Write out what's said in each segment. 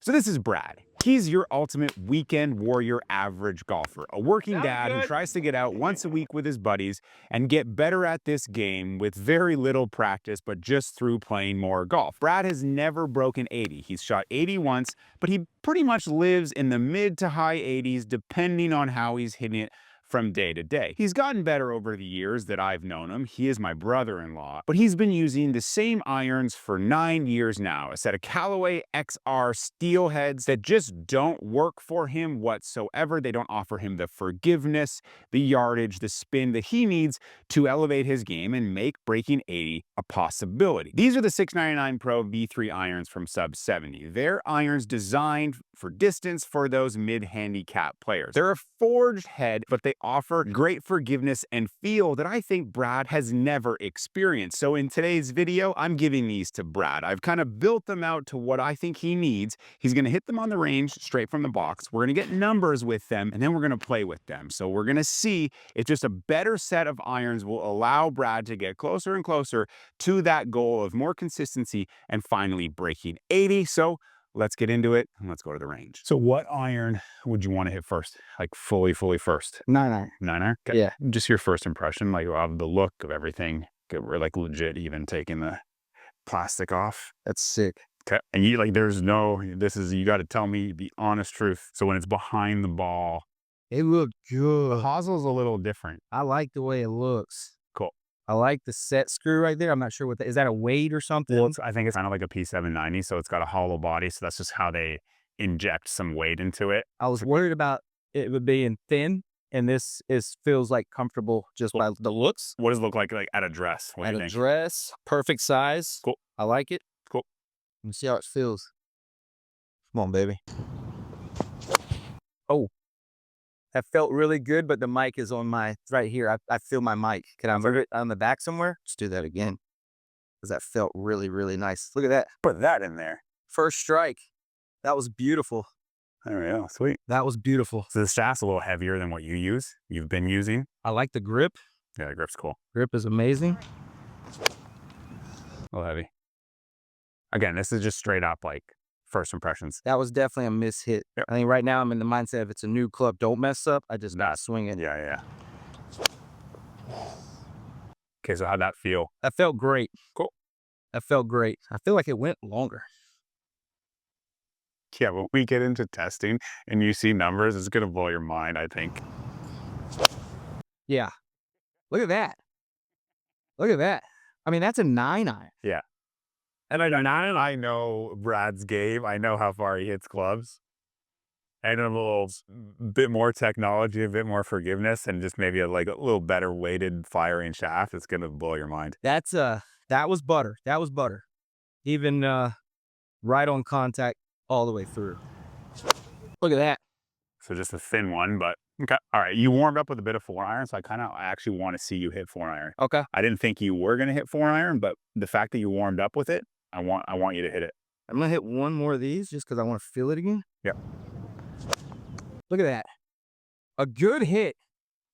So this is Brad. He's your ultimate weekend warrior average golfer, a working dad who tries to get out once a week with his buddies and get better at this game with very little practice, but just through playing more golf. Brad has never broken 80. He's shot 80 once, but he pretty much lives in the mid to high 80s, depending on how he's hitting it from day to day. He's gotten better over the years that I've known him. He is my brother-in-law, but he's been using the same irons for 9 years now, a set of Callaway XR steelheads that just don't work for him whatsoever. They don't offer him the forgiveness, the yardage, the spin that he needs to elevate his game and make breaking 80 a possibility. These are the 699 Pro V3 irons from Sub70. They're irons designed for distance for those mid-handicap players. They're a forged head, but they offer great forgiveness and feel that I think Brad has never experienced. So in today's video, I'm giving these to Brad. I've kind of built them out to what I think he needs. He's going to hit them on the range straight from the box. We're going to get numbers with them, and then we're going to play with them. So we're going to see if just a better set of irons will allow Brad to get closer and closer to that goal of more consistency and finally breaking 80. So let's get into it and let's go to the range. So what iron would you want to hit first? Like fully first? 9-iron. 9-iron? Okay. Yeah. Just your first impression, like of the look of everything. We're like legit even taking the plastic off. That's sick. Okay. And you like, there's no, you got to tell me the honest truth. So when it's behind the ball, It looked good. the hossel's a little different. I like the way it looks. Cool. I like the set screw right there. I'm not sure what that is. That a weight or something? Well, I think it's kind of like a P790, so it's got a hollow body. So that's just how they inject some weight into it. I was worried about it being thin, and this feels like comfortable just by the looks. What does it look like at a dress? What do At you a think? dress, perfect size. Cool. I like it. Cool. Let me see how it feels. Come on, baby. Oh, that felt really good, but the mic is on my, right here. I feel my mic. Can I move it on the back somewhere? Let's do that again. Because that felt really, really nice. Look at that. Put that in there. First strike. That was beautiful. There we go. Sweet. That was beautiful. So the shaft's a little heavier than what you've been using. I like the grip. Yeah, the grip's cool. Grip is amazing. A little heavy. Again, this is just straight up like first impressions. That was definitely a miss hit. Yep. I think right now I'm in the mindset of it's a new club, don't mess up. I just not swing it. Yeah. Okay, so how'd that feel? That felt great. Cool. That felt great. I feel like it went longer. Yeah, when we get into testing and you see numbers, it's going to blow your mind, I think. Yeah. Look at that. Look at that. I mean, that's a 9-iron. Yeah. And I know Brad's game. I know how far he hits clubs. And a little bit more technology, a bit more forgiveness, and just maybe a little better weighted firing shaft. It's going to blow your mind. That was butter. That was butter. Even right on contact all the way through. Look at that. So just a thin one, but okay. All right. You warmed up with a bit of 4-iron, so I actually want to see you hit 4-iron. Okay. I didn't think you were going to hit 4-iron, but the fact that you warmed up with it, I want you to hit it. I'm going to hit one more of these just because I want to feel it again. Yeah. Look at that. A good hit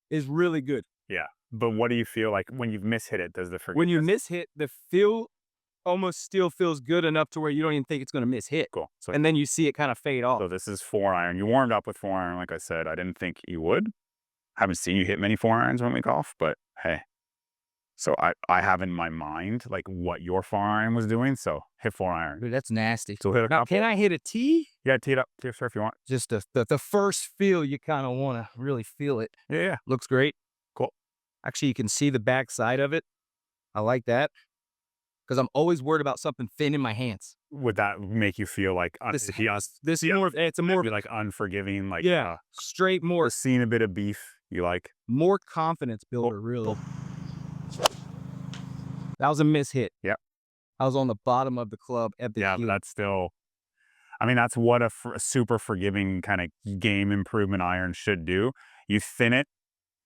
is really good. Yeah. But what do you feel like when you've mishit it? Does the forgiveness? When you mishit, the feel almost still feels good enough to where you don't even think it's going to mishit. Cool. So, and then you see it kind of fade off. So this is 4-iron. You warmed up with 4-iron, like I said. I didn't think you would. Haven't seen you hit many 4-irons when we golf, but hey. So I have in my mind like what your 4-iron was doing. So hit 4-iron. Dude, that's nasty. So hit a now, couple. can I hit a tee? Yeah, tee it up. Tee it up if you want. Just the first feel, you kind of want to really feel it. Yeah. Looks great. Cool. Actually, you can see the back side of it. I like that. Because I'm always worried about something thin in my hands. Would that make you feel like This is more. It's a more like unforgiving, like straight more. Seeing a bit of beef you like? More confidence builder, really. That was a miss hit. Yep. I was on the bottom of the club at the but that's still. I mean, that's what a super forgiving kind of game improvement iron should do. You thin it,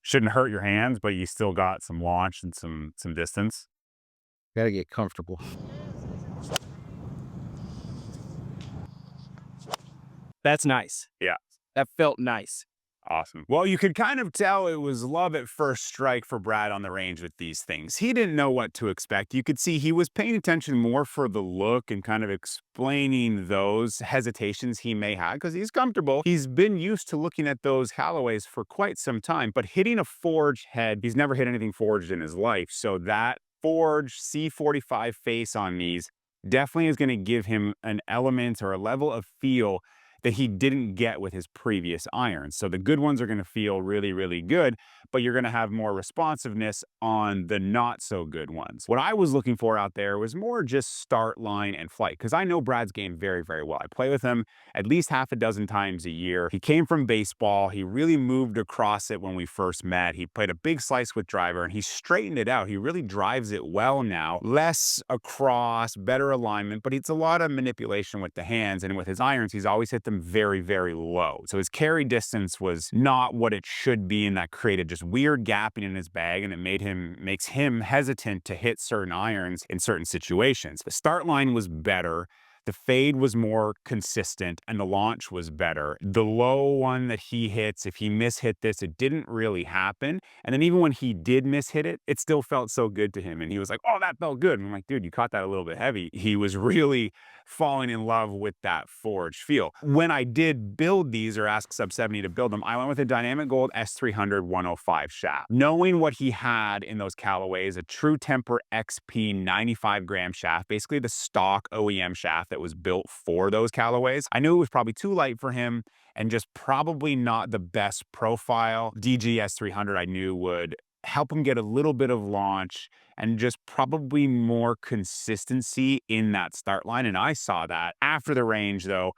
shouldn't hurt your hands, but you still got some launch and some distance. Gotta get comfortable. That's nice. Yeah. That felt nice. Awesome. Well, you could kind of tell it was love at first strike for Brad on the range with these things. He didn't know what to expect. You could see he was paying attention more for the look and kind of explaining those hesitations he may have because he's comfortable. He's been used to looking at those Callaways for quite some time, but hitting a forged head, he's never hit anything forged in his life. So that forged C45 face on these definitely is going to give him an element or a level of feel that he didn't get with his previous irons. So the good ones are going to feel really, really good, but you're going to have more responsiveness on the not so good ones. What I was looking for out there was more just start line and flight, because I know Brad's game very, very well. I play with him at least half a dozen times a year. He came from baseball. He really moved across it when we first met. He played a big slice with driver and he straightened it out. He really drives it well now. Less across, better alignment, but it's a lot of manipulation with the hands, and with his irons, he's always hit them very, very low. So his carry distance was not what it should be, and that created just weird gapping in his bag, and it makes him hesitant to hit certain irons in certain situations. The start line was better. The fade was more consistent and the launch was better. The low one that he hits, if he mishit this, it didn't really happen. And then even when he did mishit it, it still felt so good to him. And he was like, oh, that felt good. And I'm like, dude, you caught that a little bit heavy. He was really falling in love with that forged feel. When I did build these or ask Sub70 to build them, I went with a Dynamic Gold S300 105 shaft. Knowing what he had in those Callaways, a True Temper XP 95 gram shaft, basically the stock OEM shaft that was built for those Callaways, I knew it was probably too light for him and just probably not the best profile. DG S300 I knew would help him get a little bit of launch and just probably more consistency in that start line. And I saw that after the range, though.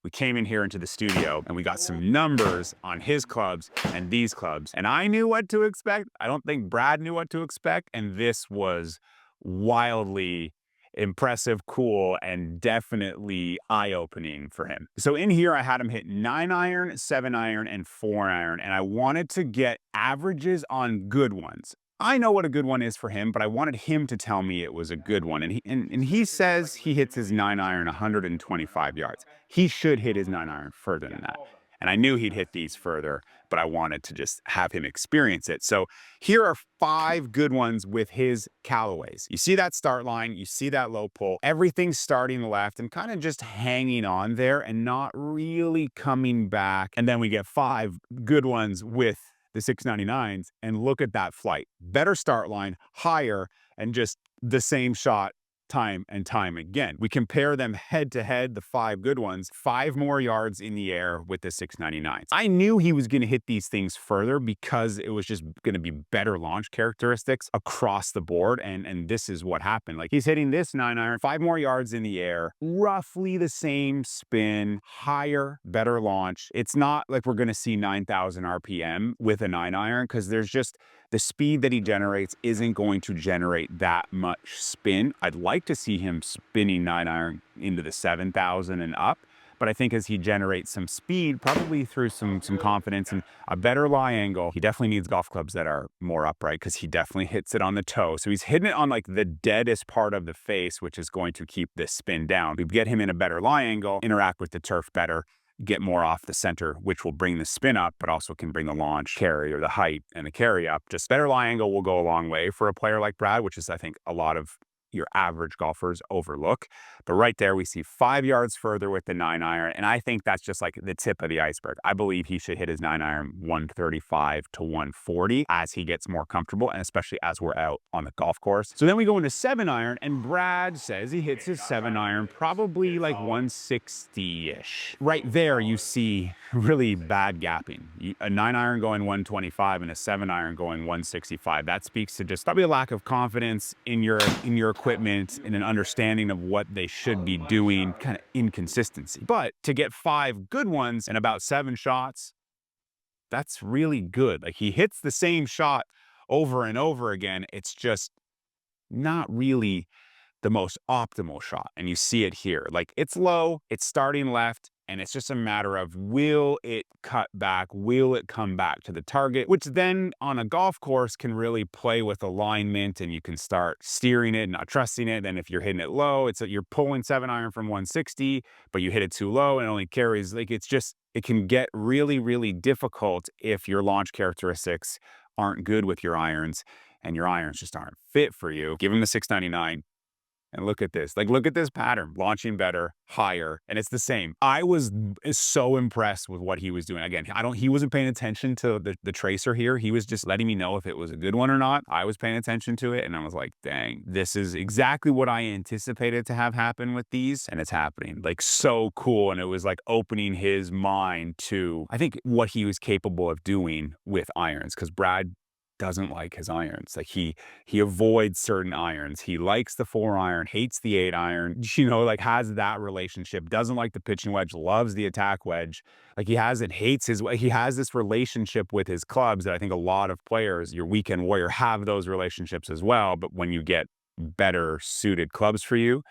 We came in here into the studio and we got some numbers on his clubs and these clubs. And I knew what to expect. I don't think Brad knew what to expect. And this was wildly impressive, cool, and definitely eye-opening for him. So in here, I had him hit 9-iron, 7-iron, and 4-iron, and I wanted to get averages on good ones. I know what a good one is for him, but I wanted him to tell me it was a good one. And he says he hits his 9-iron 125 yards. He should hit his 9-iron further than that. And I knew he'd hit these further, but I wanted to just have him experience it. So here are 5 good ones with his Callaways. You see that start line, you see that low pull, everything's starting left and kind of just hanging on there and not really coming back. And then we get 5 good ones with the 699s, and look at that flight. Better start line, higher, and just the same shot time and time again. We compare them head to head, the 5 good ones, 5 more yards in the air with the 699s. I knew he was going to hit these things further because it was just going to be better launch characteristics across the board. And this is what happened. Like, he's hitting this 9-iron, 5 more yards in the air, roughly the same spin, higher, better launch. It's not like we're going to see 9,000 RPM with a 9-iron because there's just the speed that he generates isn't going to generate that much spin. I'd like to see him spinning 9-iron into the 7,000 and up, but I think as he generates some speed, probably through some confidence and a better lie angle, he definitely needs golf clubs that are more upright because he definitely hits it on the toe. So he's hitting it on like the deadest part of the face, which is going to keep this spin down. We get him in a better lie angle, interact with the turf better, get more off the center, which will bring the spin up, but also can bring the launch carry or the height and the carry up. Just better lie angle will go a long way for a player like Brad, which is, I think, a lot of your average golfers overlook. But right there, we see 5 yards further with the 9-iron. And I think that's just like the tip of the iceberg. I believe he should hit his 9-iron 135 to 140 as he gets more comfortable, and especially as we're out on the golf course. So then we go into 7-iron, and Brad says he hits his 7-iron probably like 160-ish. Right there, you see really bad gapping. A 9-iron going 125 and a 7-iron going 165. That speaks to just probably a lack of confidence in your equipment and an understanding of what they should be doing, kind of inconsistency. But to get 5 good ones and about 7 shots, that's really good. Like, he hits the same shot over and over again. It's just not really the most optimal shot. And you see it here. Like, it's low, it's starting left, and it's just a matter of, will it cut back? Will it come back to the target? Which then on a golf course can really play with alignment, and you can start steering it, not trusting it. Then if you're hitting it low, you're pulling 7-iron from 160, but you hit it too low and it only carries, like, it's it can get really, really difficult if your launch characteristics aren't good with your irons and your irons just aren't fit for you. Give him the 699. And look at this. Like, look at this pattern. Launching better, higher, and it's the same. I was so impressed with what he was doing. Again, he wasn't paying attention to the tracer here. He was just letting me know if it was a good one or not. I was paying attention to it, and I was like, dang, this is exactly what I anticipated to have happen with these, and it's happening. Like, so cool. And it was like opening his mind to, I think, what he was capable of doing with irons, because Brad doesn't like his irons. Like he avoids certain irons. He likes the 4-iron, hates the 8-iron, like has that relationship, doesn't like the pitching wedge, loves the attack wedge. Like he has this relationship with his clubs that I think a lot of players, your weekend warrior, have those relationships as well. But when you get better suited clubs for you,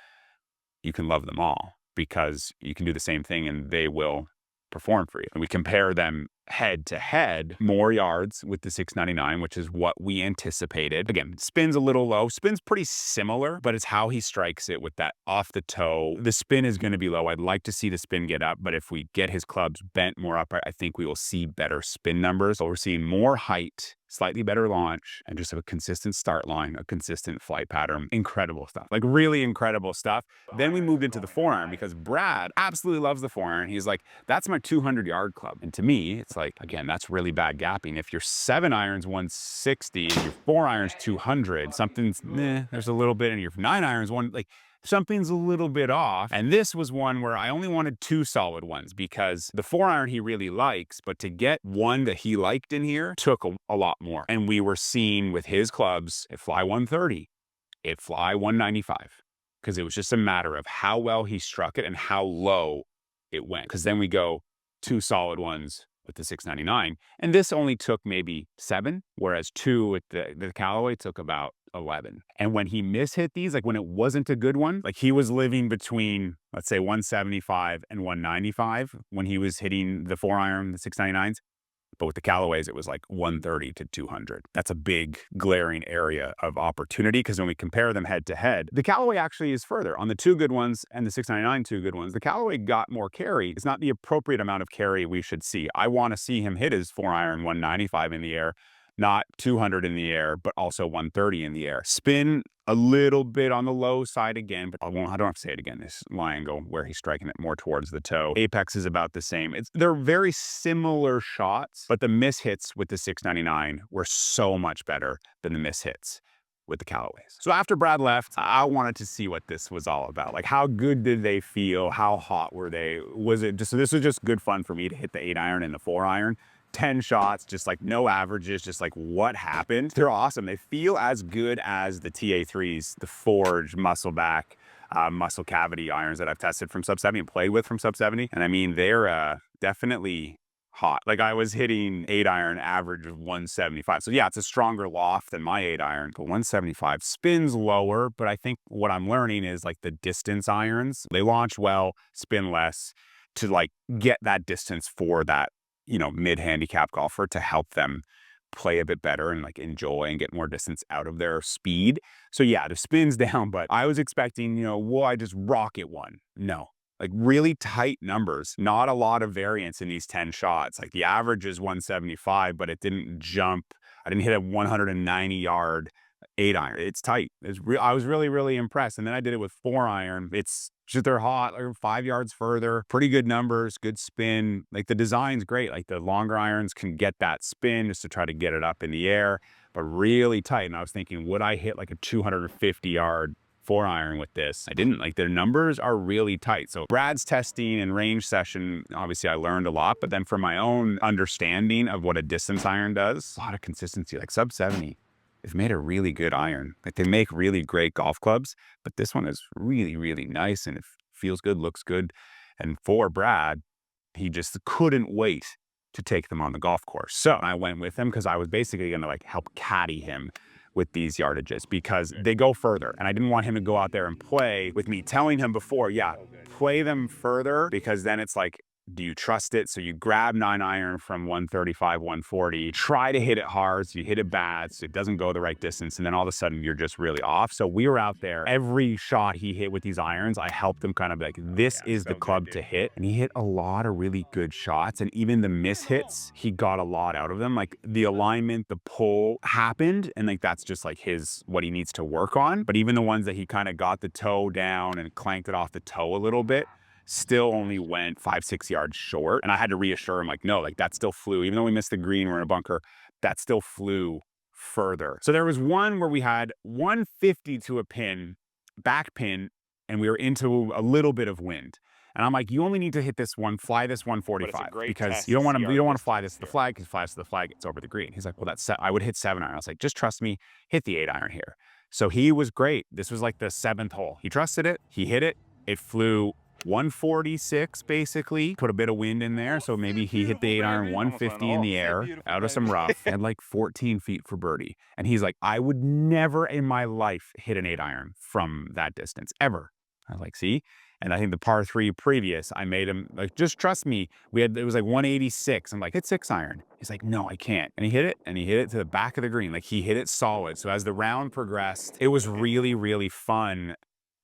you can love them all because you can do the same thing and they will perform for you. And we compare them head to head, more yards with the 699, which is what we anticipated. Again, spin's a little low. Spin's pretty similar, but it's how he strikes it with that off the toe. The spin is going to be low. I'd like to see the spin get up, but if we get his clubs bent more up, I think we will see better spin numbers. So we're seeing more height, slightly better launch, and just a consistent start line, a consistent flight pattern. Incredible stuff. Like really incredible stuff. Then we moved into the 4-iron because Brad absolutely loves the 4-iron. He's like, that's my 200-yard club. And to me, it's like, again, that's really bad gapping. If your 7-iron's 160 and your 4-iron's 200, something's, there's a little bit, and your 9-iron's something's a little bit off. And this was one where I only wanted 2 solid ones because the 4-iron he really likes, but to get one that he liked in here took a lot more. And we were seeing with his clubs, it fly 130, it fly 195, because it was just a matter of how well he struck it and how low it went. Because then we go 2 solid ones with the 699. And this only took maybe 7, whereas 2 with the Callaway took about 11. And when he mishit these, like when it wasn't a good one, like he was living between, let's say 175 and 195 when he was hitting the 4-iron, the 699s. But with the Callaways, it was like 130 to 200. That's a big glaring area of opportunity because when we compare them head to head, the Callaway actually is further. On the 2 good ones and the 699 2 good ones, the Callaway got more carry. It's not the appropriate amount of carry we should see. I want to see him hit his 4-iron 195 in the air, not 200 in the air, but also 130 in the air. Spin a little bit on the low side again, but I don't have to say it again. This lie angle where he's striking it more towards the toe. Apex is about the same. They're very similar shots, but the mishits with the 699 were so much better than the mishits with the Callaways. So after Brad left, I wanted to see what this was all about. Like, how good did they feel? How hot were they? So this was just good fun for me to hit the 8-iron and the 4-iron. 10 shots, just like no averages, just like what happened. They're awesome. They feel as good as the TA3s, the forged muscle back, muscle cavity irons that I've tested from Sub70 and played with from Sub70. And I mean, they're definitely hot. Like I was hitting 8-iron average of 175. So yeah, it's a stronger loft than my 8-iron, but 175 spins lower. But I think what I'm learning is like the distance irons, they launch well, spin less to like get that distance for that, mid-handicap golfer to help them play a bit better and like enjoy and get more distance out of their speed. So yeah, the spin's down, but I was expecting, will I just rocket one? No. Like really tight numbers, not a lot of variance in these 10 shots. Like the average is 175, but it didn't jump. I didn't hit a 190-yard 8-iron. It's tight. I was really, really impressed. And then I did it with 4-iron. It's just, they're hot, like 5 yards further, pretty good numbers, good spin. Like the design's great. Like the longer irons can get that spin just to try to get it up in the air, but really tight. And I was thinking, would I hit like a 250-yard 4-iron with this? I didn't. Like their numbers are really tight. So Brad's testing and range session, obviously I learned a lot, but then for my own understanding of what a distance iron does, a lot of consistency. Like Sub70 has made a really good iron. Like they make really great golf clubs, but this one is really, really nice and it feels good, looks good. And for Brad, he just couldn't wait to take them on the golf course. So I went with him because I was basically going to like help caddy him with these yardages because they go further. And I didn't want him to go out there and play with me telling him before, yeah, play them further, because then it's like, Do you trust it? So you grab 9-iron from 135, 140, try to hit it hard. So you hit it bad, so it doesn't go the right distance. And then all of a sudden you're just really off. So we were out there. Every shot he hit with these irons, I helped him kind of like, this is the club to hit. And he hit a lot of really good shots. And even the mishits, he got a lot out of them. Like the alignment, the pull happened. And like, that's just like what he needs to work on. But even the ones that he kind of got the toe down and clanked it off the toe a little bit, still only went 5-6 yards short. And I had to reassure him, like, no, like that still flew. Even though we missed the green, we're in a bunker, that still flew further. So there was one where we had 150 to a pin, back pin, and we were into a little bit of wind. And I'm like, you only need to hit this one, fly this 145, because you don't want to fly this to the flag, because flies to the flag, it's over the green. He's like, well, I would hit 7-iron. I was like, just trust me, hit the 8-iron here. So he was great. This was like the 7th hole. He trusted it. He hit it. It flew 146 basically, put a bit of wind in there. So maybe he hit the 8-iron 150 in the air out of some rough and like 14 feet for birdie. And he's like, I would never in my life hit an 8-iron from that distance ever. I was like, see? And I think the par 3 previous, I made him like, just trust me. It was like 186. I'm like, hit 6-iron. He's like, no, I can't. And he hit it to the back of the green. Like he hit it solid. So as the round progressed, it was really, really fun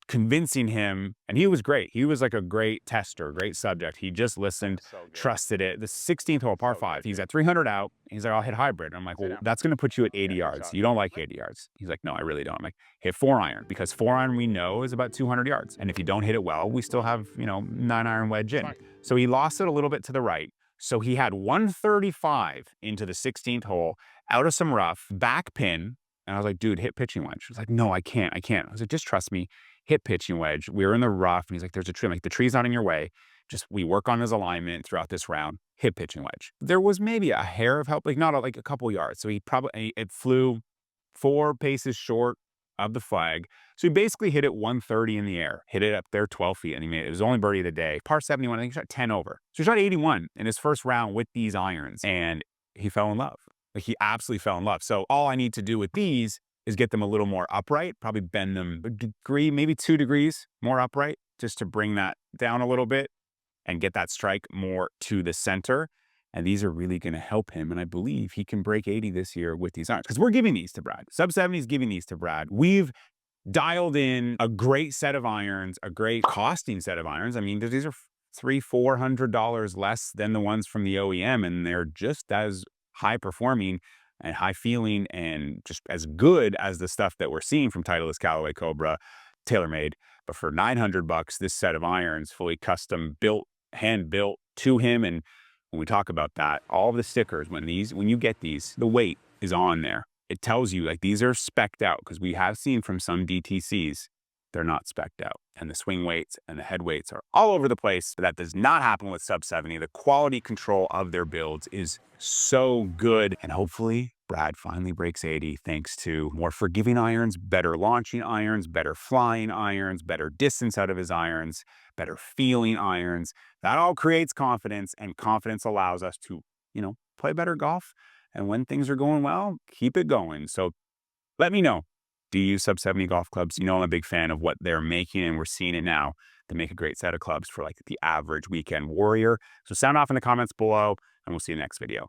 convincing him, and he was great. He was like a great tester, great subject. He just listened, trusted it. The 16th hole, par 5, he's at 300 out. He's like, I'll hit hybrid. I'm like, well, that's going to put you at 80 yards. You don't like 80 yards. He's like, no, I really don't. I'm like, hit 4-iron, because 4-iron we know is about 200 yards. And if you don't hit it well, we still have, 9-iron wedge in. So he lost it a little bit to the right. So he had 135 into the 16th hole, out of some rough, back pin. And I was like, dude, hit pitching wedge. He was like, no, I can't. I was like, just trust me. Hit pitching wedge. We were in the rough, and he's like, there's a tree. I'm like, the tree's not in your way. Just, we work on his alignment throughout this round. Hit pitching wedge. There was maybe a hair of help, like not like a couple yards. So it flew 4 paces short of the flag. So he basically hit it 130 in the air, hit it up there 12 feet, and it was only birdie of the day. Par 71, I think he shot 10 over. So he shot 81 in his first round with these irons, and he fell in love. Like he absolutely fell in love. So all I need to do with these is get them a little more upright, probably bend them a degree, maybe 2 degrees more upright, just to bring that down a little bit and get that strike more to the center. And these are really going to help him. And I believe he can break 80 this year with these irons, because we're giving these to Brad. Sub70 is giving these to Brad. We've dialed in a great set of irons, a great costing set of irons. I mean, these are $300-400 less than the ones from the OEM, and they're just as high performing and high feeling and just as good as the stuff that we're seeing from Titleist, Callaway, Cobra, TaylorMade. But for $900, this set of irons, fully custom built, hand built to him. And when we talk about that, all of the stickers, when you get these, the weight is on there. It tells you like these are spec'd out, because we have seen from some DTCs, they're not spec'd out. And the swing weights and the head weights are all over the place. But that does not happen with Sub70. The quality control of their builds is so good. And hopefully Brad finally breaks 80 thanks to more forgiving irons, better launching irons, better flying irons, better distance out of his irons, better feeling irons. That all creates confidence, and confidence allows us to, play better golf. And when things are going well, keep it going. So let me know. Do you use Sub70 golf clubs? I'm a big fan of what they're making, and we're seeing it now. They make a great set of clubs for like the average weekend warrior. So sound off in the comments below, and we'll see you next video.